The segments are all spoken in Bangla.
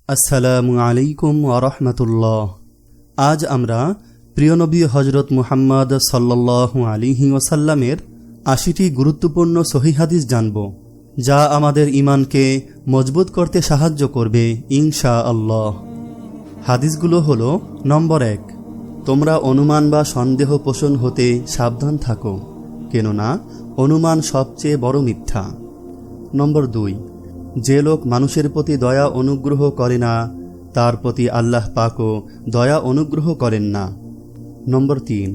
আসসালামু আলাইকুম ওয়া রাহমাতুল্লাহ। আজ আমরা প্রিয় নবী হজরত মুহাম্মদ সাল্লাল্লাহু আলাইহি ওয়াসাল্লামের ৮০টি গুরুত্বপূর্ণ সহিহ হাদিস জানব, যা আমাদের ঈমানকে মজবুত করতে সাহায্য করবে ইনশাআল্লাহ। হাদিসগুলো হলো: নম্বর ১, তোমরা অনুমান বা সন্দেহ পোষণ হতে সাবধান থাকো, কেননা অনুমান সবচেয়ে বড় মিথ্যা। নম্বর ২, যে লোক মানুষের প্রতি দয়া অনুগ্রহ করে না, তার প্রতি আল্লাহ পাকও দয়া অনুগ্রহ করেন না। নম্বর ৩,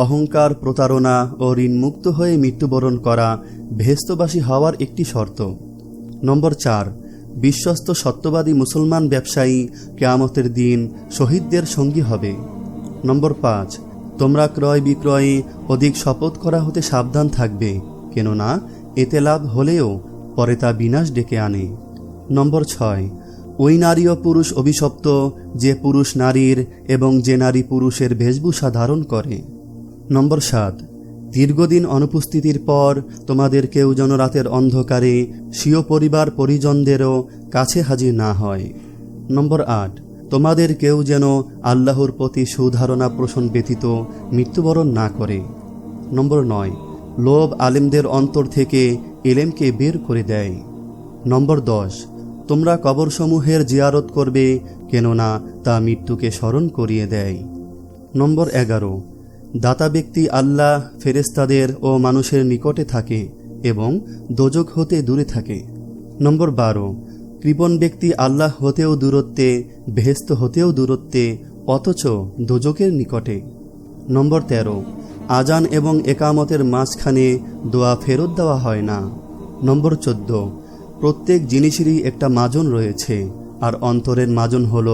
অহংকার, প্রতারণা ও ঋণমুক্ত হয়ে মৃত্যুবরণ করা বেহেশতবাসী হওয়ার একটি শর্ত। নম্বর ৪, বিশ্বস্ত সত্যবাদী মুসলমান ব্যবসায়ী কিয়ামতের দিন শহীদদের সঙ্গী হবে। নম্বর ৫, তোমরা ক্রয় বিক্রয়ে অধিক শপথ করা হতে সাবধান থাকবে, কেননা এতে লাভ হলেও পরে তা বিনাশ ডেকে আনে। নম্বর ৬, ওই নারী ও পুরুষ অভিশপ্ত যে পুরুষ নারীর এবং যে নারী পুরুষের বেশভূষা ধারণ করে। নম্বর ৭, দীর্ঘদিন অনুপস্থিতির পর তোমাদের কেউ যেন রাতের অন্ধকারে স্বীয় পরিবার পরিজনদেরও কাছে হাজির না হয়। নম্বর ৮, তোমাদের কেউ যেন আল্লাহর প্রতি সুধারণা পোষণ ব্যতীত মৃত্যুবরণ না করে। নম্বর ৯, লোভ আলেমদের অন্তর থেকে ইলমকে বের করে দেয়। নম্বর ১০, তোমরা কবরসমূহের জিয়ারত করবে, কেননা তা মৃত্যুকে স্মরণ করিয়ে দেয়। নম্বর ১১, দাতা ব্যক্তি আল্লাহ, ফেরেশতাদের ও মানুষের নিকটে থাকে এবং দোজখ হতে দূরে থাকে। নম্বর ১২, কৃপণ ব্যক্তি আল্লাহ হতেও দূরত্বে, বেহেশত হতেও দূরত্বে, অথচ দোজখের নিকটে। নম্বর ১৩, আজান এবং একামতের মাঝখানে দোয়া ফেরত দেওয়া হয় না। নম্বর ১৪, প্রত্যেক জিনিসেরই একটা মাজন রয়েছে, আর অন্তরের মাজন হল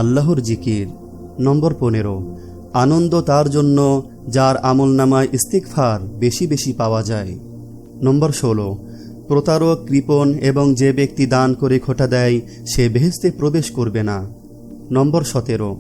আল্লাহর জিকির। নম্বর ১৫, আনন্দ তার জন্য যার আমলনামায় ইস্তিগফার বেশি বেশি পাওয়া যায়। নম্বর ১৬, প্রতারক, কৃপণ এবং যে ব্যক্তি দান করে খোটা দেয় সে বেহেশতে প্রবেশ করবে না। নম্বর ১৭,